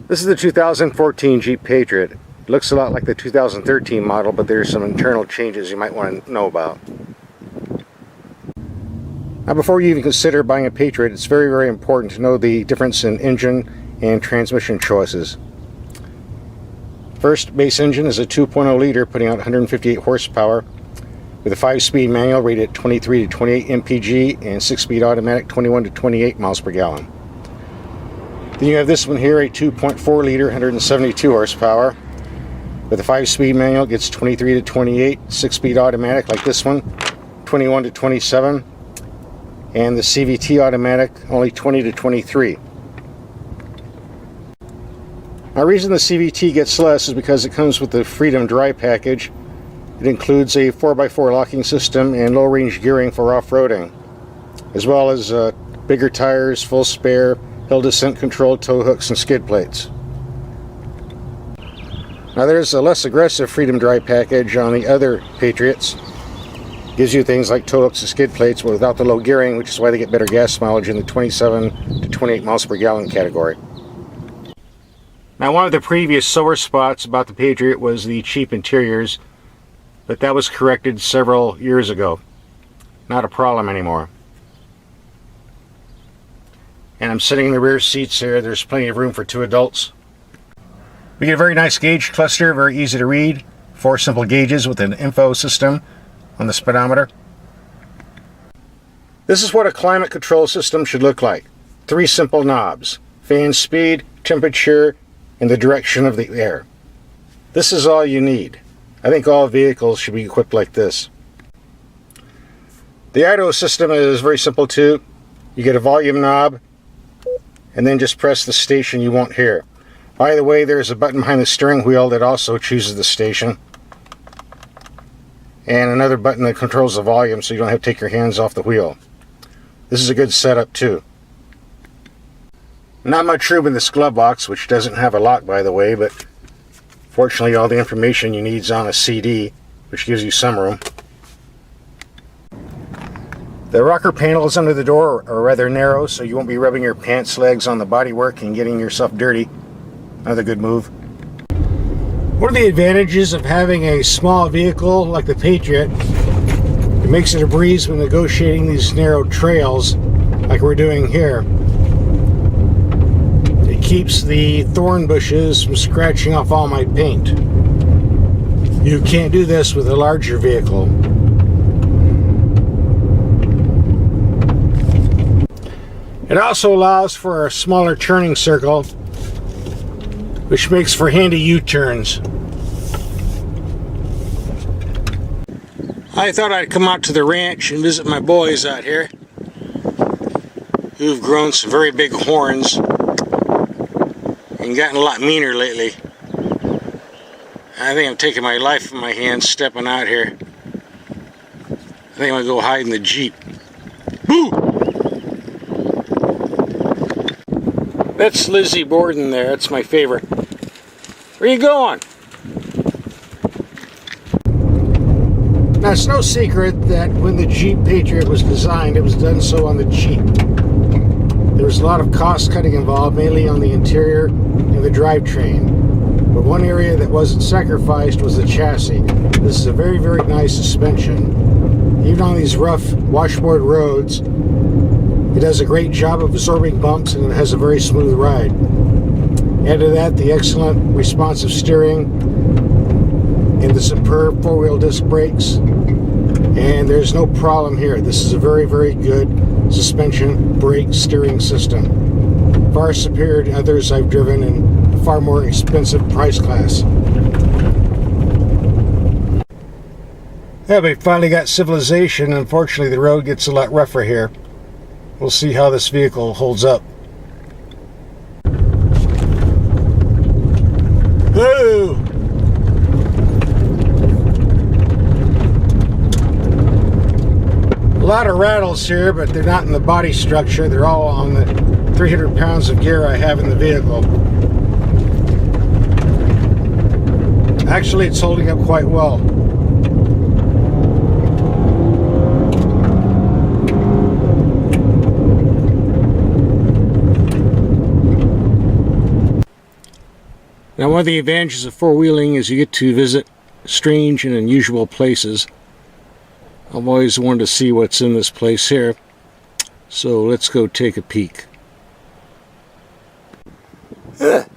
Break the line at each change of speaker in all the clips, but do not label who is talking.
This is the 2014 Jeep Patriot. It looks a lot like the 2013 model, but there's some internal changes you might want to know about. Now, before you even consider buying a Patriot, it's very, very important to know the difference in engine and transmission choices. First, base engine is a 2.0 liter putting out 158 horsepower with a 5-speed manual rated at 23 to 28 mpg and 6-speed automatic 21 to 28 miles per gallon. Then you have this one here, a 2.4 liter 172 horsepower with a 5-speed manual, gets 23 to 28, 6-speed automatic like this one, 21 to 27, and the CVT automatic only 20 to 23. Now, the reason the CVT gets less is because it comes with the Freedom Drive package. It includes a 4x4 locking system and low-range gearing for off-roading, as well as bigger tires, full spare, hill descent control, tow hooks, and skid plates. Now, there's a less aggressive Freedom Drive package on the other Patriots. It gives you things like tow hooks and skid plates, but without the low gearing, which is why they get better gas mileage in the 27 to 28 miles per gallon category. Now, one of the previous sore spots about the Patriot was the cheap interiors, but that was corrected several years ago. Not a problem anymore. And I'm sitting in the rear seats here. There's plenty of room for 2 adults. We get a very nice gauge cluster, very easy to read. 4 simple gauges with an info system on the speedometer. This is what a climate control system should look like. 3 simple knobs: fan speed, temperature, and the direction of the air. This is all you need. I think all vehicles should be equipped like this. The auto system is very simple too. You get a volume knob and then just press the station you want here. By the way, there's a button behind the steering wheel that also chooses the station, and another button that controls the volume so you don't have to take your hands off the wheel. This is a good setup too. Not much room in this glove box, which doesn't have a lock, by the way, but fortunately all the information you need is on a CD, which gives you some room. The rocker panels under the door are rather narrow, so you won't be rubbing your pants legs on the bodywork and getting yourself dirty. Another good move. One of the advantages of having a small vehicle like the Patriot, it makes it a breeze when negotiating these narrow trails like we're doing here. It keeps the thorn bushes from scratching off all my paint. You can't do this with a larger vehicle. It also allows for a smaller turning circle, which makes for handy U-turns. I thought I'd come out to the ranch and visit my boys out here, who've grown some very big horns and gotten a lot meaner lately. I think I'm taking my life in my hands stepping out here. I think I'm gonna go hide in the Jeep. Boo! That's Lizzie Borden there. That's my favorite. Where you going? Now, it's no secret that when the Jeep Patriot was designed, it was done so on the cheap. There was a lot of cost cutting involved, mainly on the interior and the drivetrain. But one area that wasn't sacrificed was the chassis. This is a very, very nice suspension. Even on these rough washboard roads, it does a great job of absorbing bumps, and it has a very smooth ride. Add to that the excellent responsive steering and the superb 4-wheel disc brakes, and there's no problem here. This is a very, very good suspension brake steering system. Far superior to others I've driven in a far more expensive price class. Yeah, we finally got civilization. Unfortunately, the road gets a lot rougher here. We'll see how this vehicle holds up. Woo! A lot of rattles here, but they're not in the body structure. They're all on the 300 pounds of gear I have in the vehicle. Actually, it's holding up quite well. Now, one of the advantages of four-wheeling is you get to visit strange and unusual places. I've always wanted to see what's in this place here, so let's go take a peek.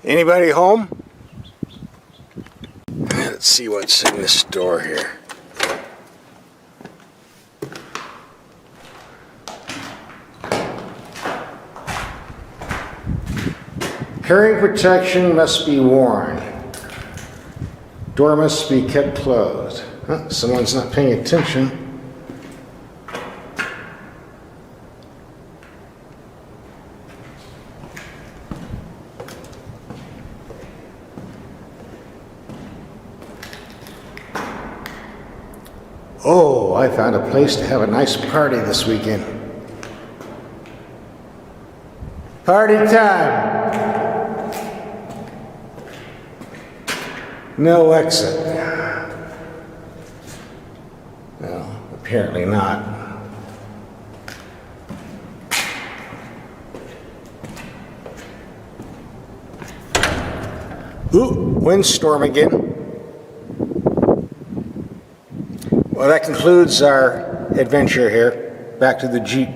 Anybody home? Let's see what's in this door here. Hearing protection must be worn. Door must be kept closed. Huh, someone's not paying attention. Oh, I found a place to have a nice party this weekend. Party time! No exit. Well, apparently not. Ooh, windstorm again. Well, that concludes our adventure here. Back to the Jeep.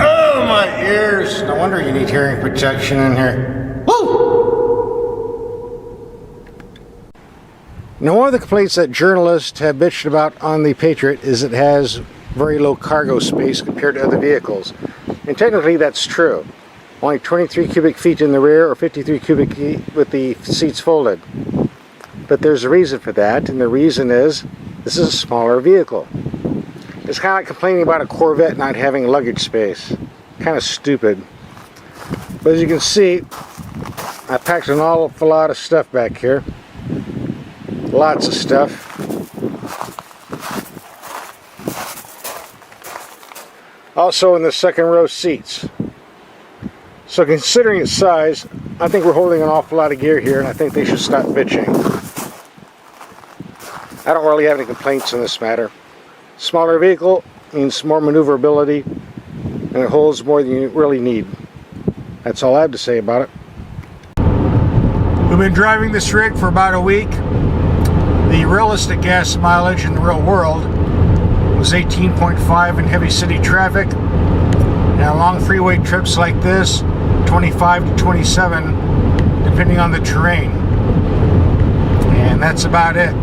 Oh, my ears! No wonder you need hearing protection in here. Woo! Now, one of the complaints that journalists have bitched about on the Patriot is it has very low cargo space compared to other vehicles. And technically that's true. Only 23 cubic feet in the rear or 53 cubic feet with the seats folded. But there's a reason for that, and the reason is this is a smaller vehicle. It's kind of like complaining about a Corvette not having luggage space. Kind of stupid. But as you can see, I packed an awful lot of stuff back here. Lots of stuff. Also in the second row seats. So considering its size, I think we're holding an awful lot of gear here, and I think they should stop bitching. I don't really have any complaints on this matter. Smaller vehicle means more maneuverability, and it holds more than you really need. That's all I have to say about it. We've been driving this rig for about a week. The realistic gas mileage in the real world was 18.5 in heavy city traffic, and on long freeway trips like this, 25 to 27, depending on the terrain. And that's about it.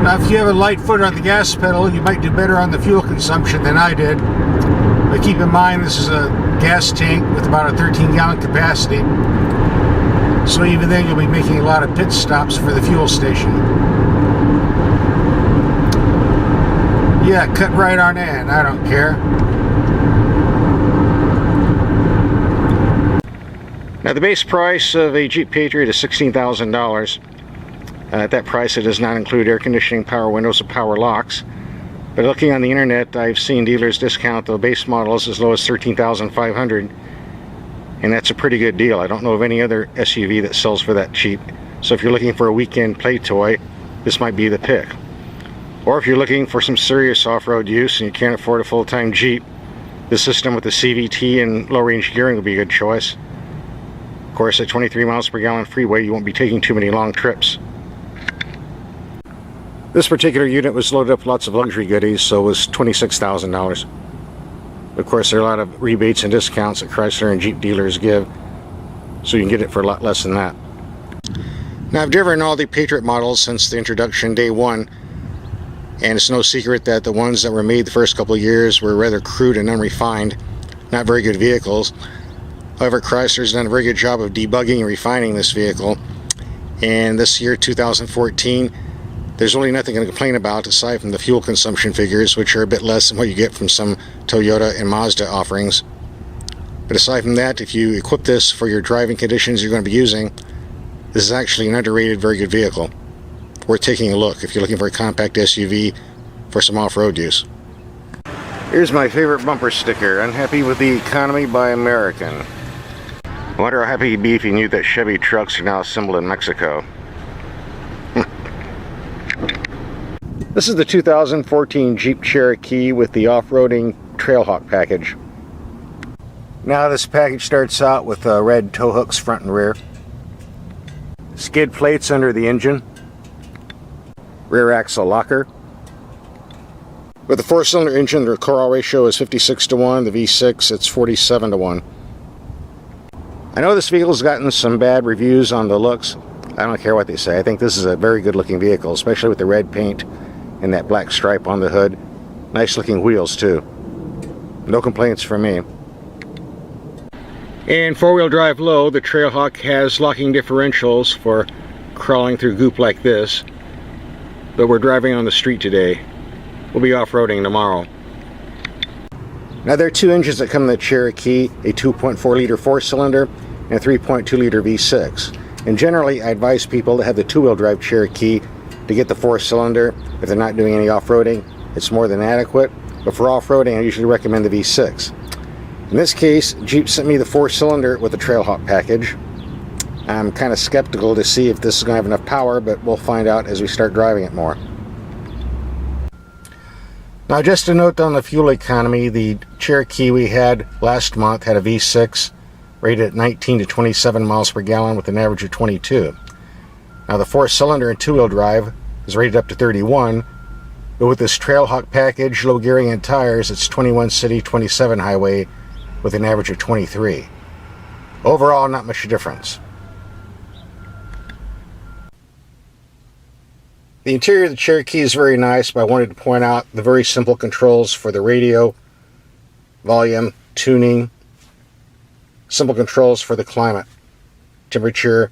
Now, if you have a light foot on the gas pedal, you might do better on the fuel consumption than I did. But keep in mind, this is a gas tank with about a 13-gallon capacity. So even then, you'll be making a lot of pit stops for the fuel station. Yeah, cut right on in. I don't care. Now, the base price of a Jeep Patriot is $16,000. At that price, it does not include air conditioning, power windows, or power locks. But looking on the internet, I've seen dealers discount the base models as low as $13,500, and that's a pretty good deal. I don't know of any other SUV that sells for that cheap. So if you're looking for a weekend play toy, this might be the pick. Or if you're looking for some serious off-road use and you can't afford a full-time Jeep, the system with the CVT and low-range gearing would be a good choice. Of course, at 23 miles per gallon freeway, you won't be taking too many long trips. This particular unit was loaded up with lots of luxury goodies, so it was $26,000. Of course, there are a lot of rebates and discounts that Chrysler and Jeep dealers give, so you can get it for a lot less than that. Now, I've driven all the Patriot models since the introduction day one, and it's no secret that the ones that were made the first couple of years were rather crude and unrefined, not very good vehicles. However, Chrysler's done a very good job of debugging and refining this vehicle, and this year, 2014, there's really nothing to complain about aside from the fuel consumption figures, which are a bit less than what you get from some Toyota and Mazda offerings. But aside from that, if you equip this for your driving conditions you're going to be using, this is actually an underrated, very good vehicle. Worth taking a look if you're looking for a compact SUV for some off-road use. Here's my favorite bumper sticker, "Unhappy with the economy, buy American." I wonder how happy you'd be if you knew that Chevy trucks are now assembled in Mexico. This is the 2014 Jeep Cherokee with the off-roading Trailhawk package. Now this package starts out with red tow hooks front and rear, skid plates under the engine, rear axle locker. With the 4-cylinder engine, the core ratio is 56:1. The V6, it's 47:1. I know this vehicle's gotten some bad reviews on the looks. I don't care what they say. I think this is a very good looking vehicle, especially with the red paint and that black stripe on the hood. Nice looking wheels too. No complaints from me. In 4-wheel drive low, the Trailhawk has locking differentials for crawling through goop like this. But we're driving on the street today. We'll be off-roading tomorrow. Now there are two engines that come in the Cherokee, a 2.4 liter 4-cylinder and a 3.2 liter V6. And generally I advise people to have the 2-wheel drive Cherokee to get the 4-cylinder. If they're not doing any off-roading, it's more than adequate. But for off-roading, I usually recommend the V6. In this case, Jeep sent me the 4-cylinder with the Trailhawk package. I'm kind of skeptical to see if this is going to have enough power, but we'll find out as we start driving it more. Now just a note on the fuel economy, the Cherokee we had last month had a V6 rated at 19 to 27 miles per gallon with an average of 22. Now the 4-cylinder and 2-wheel drive is rated up to 31, but with this Trailhawk package, low gearing and tires, it's 21 city, 27 highway with an average of 23. Overall, not much difference. The interior of the Cherokee is very nice, but I wanted to point out the very simple controls for the radio, volume, tuning, simple controls for the climate, temperature,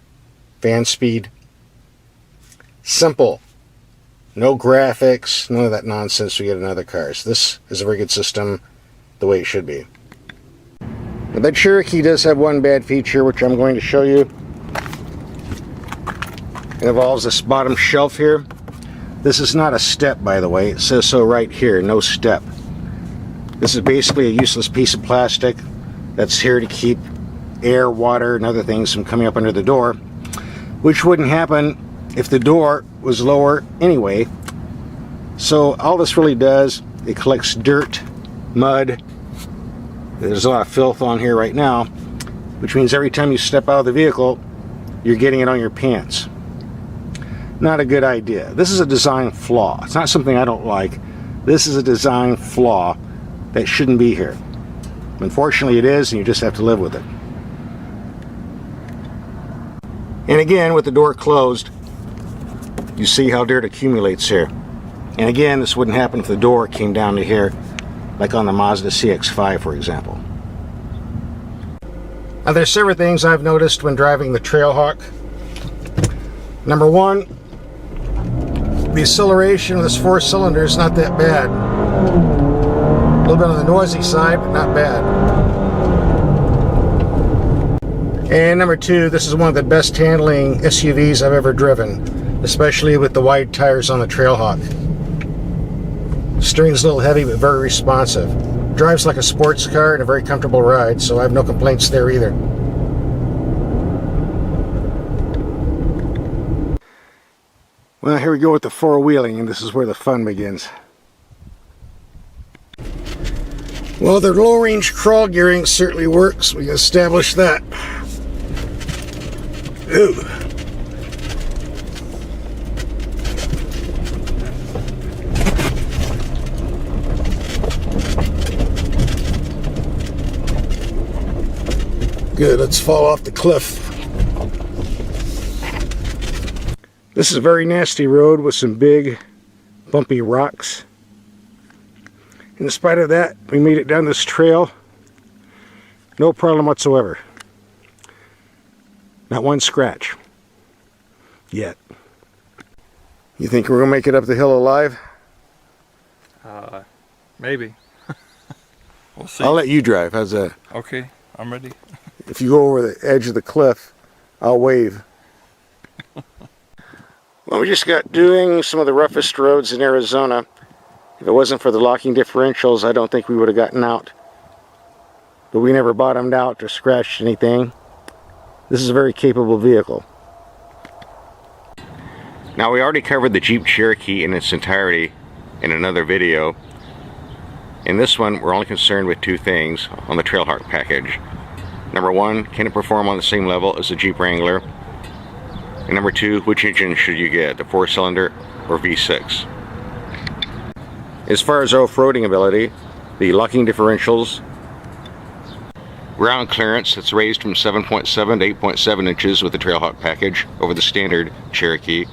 fan speed. Simple. No graphics, none of that nonsense we get in other cars. This is a very good system, the way it should be. Now, the Cherokee does have one bad feature, which I'm going to show you. It involves this bottom shelf here. This is not a step, by the way. It says so right here, no step. This is basically a useless piece of plastic that's here to keep air, water, and other things from coming up under the door, which wouldn't happen if the door was lower anyway. So all this really does, it collects dirt, mud. There's a lot of filth on here right now, which means every time you step out of the vehicle, you're getting it on your pants. Not a good idea. This is a design flaw. It's not something I don't like. This is a design flaw that shouldn't be here. Unfortunately it is, and you just have to live with it. And again, with the door closed, you see how dirt accumulates here. And again, this wouldn't happen if the door came down to here, like on the Mazda CX-5, for example. Now there's several things I've noticed when driving the Trailhawk. Number one, the acceleration of this 4-cylinder is not that bad. A little bit on the noisy side, but not bad. And number two, this is one of the best handling SUVs I've ever driven, especially with the wide tires on the Trailhawk. Steering's a little heavy, but very responsive. Drives like a sports car and a very comfortable ride, so I have no complaints there either. Well, here we go with the four-wheeling, and this is where the fun begins. Well, the low-range crawl gearing certainly works. We can establish that. Ooh. Good, let's fall off the cliff. This is a very nasty road with some big bumpy rocks. In spite of that, we made it down this trail. No problem whatsoever. Not one scratch. Yet. You think we're going to make it up the hill alive?
Maybe. We'll see.
I'll let you drive. How's that?
Okay, I'm ready.
If you go over the edge of the cliff, I'll wave. Well, we just got doing some of the roughest roads in Arizona. If it wasn't for the locking differentials, I don't think we would have gotten out. But we never bottomed out or scratched anything. This is a very capable vehicle. Now, we already covered the Jeep Cherokee in its entirety in another video. In this one, we're only concerned with two things on the Trailhawk package. Number one, can it perform on the same level as the Jeep Wrangler? And number two, which engine should you get, the 4-cylinder or V6? As far as off-roading ability, the locking differentials, ground clearance that's raised from 7.7 to 8.7 inches with the Trailhawk package over the standard Cherokee,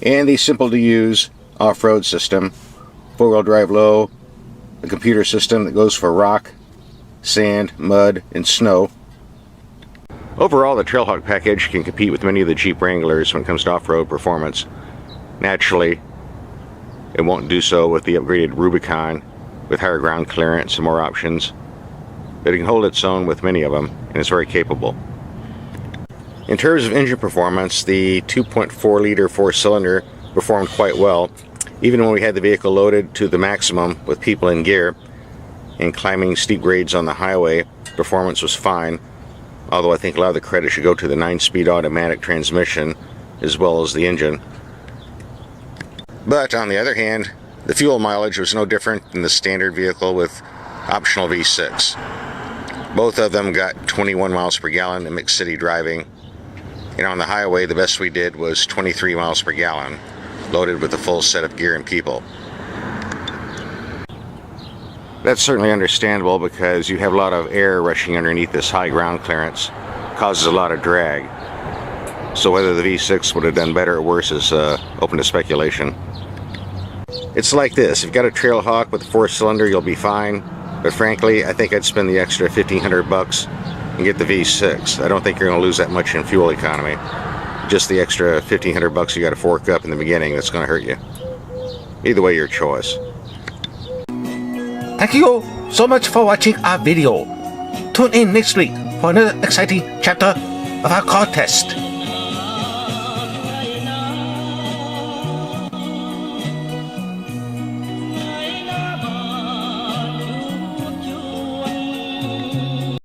and the simple-to-use off-road system, 4-wheel drive low, a computer system that goes for rock, sand, mud, and snow. Overall, the Trailhawk package can compete with many of the Jeep Wranglers when it comes to off-road performance. Naturally, it won't do so with the upgraded Rubicon with higher ground clearance and more options, but it can hold its own with many of them, and it's very capable. In terms of engine performance, the 2.4 liter 4-cylinder performed quite well, even when we had the vehicle loaded to the maximum with people in gear and climbing steep grades on the highway. Performance was fine, although I think a lot of the credit should go to the 9-speed automatic transmission as well as the engine. But on the other hand, the fuel mileage was no different than the standard vehicle with optional V6. Both of them got 21 miles per gallon in mixed city driving, and on the highway the best we did was 23 miles per gallon, loaded with a full set of gear and people. That's certainly understandable because you have a lot of air rushing underneath this high ground clearance, causes a lot of drag. So whether the V6 would have done better or worse is open to speculation. It's like this: if you've got a Trailhawk with a 4-cylinder, you'll be fine. But frankly, I think I'd spend the extra $1,500 and get the V6. I don't think you're going to lose that much in fuel economy. Just the extra $1,500 you got to fork up in the beginning that's going to hurt you. Either way, your choice.
Thank you so much for watching our video. Tune in next week for another exciting chapter of our contest.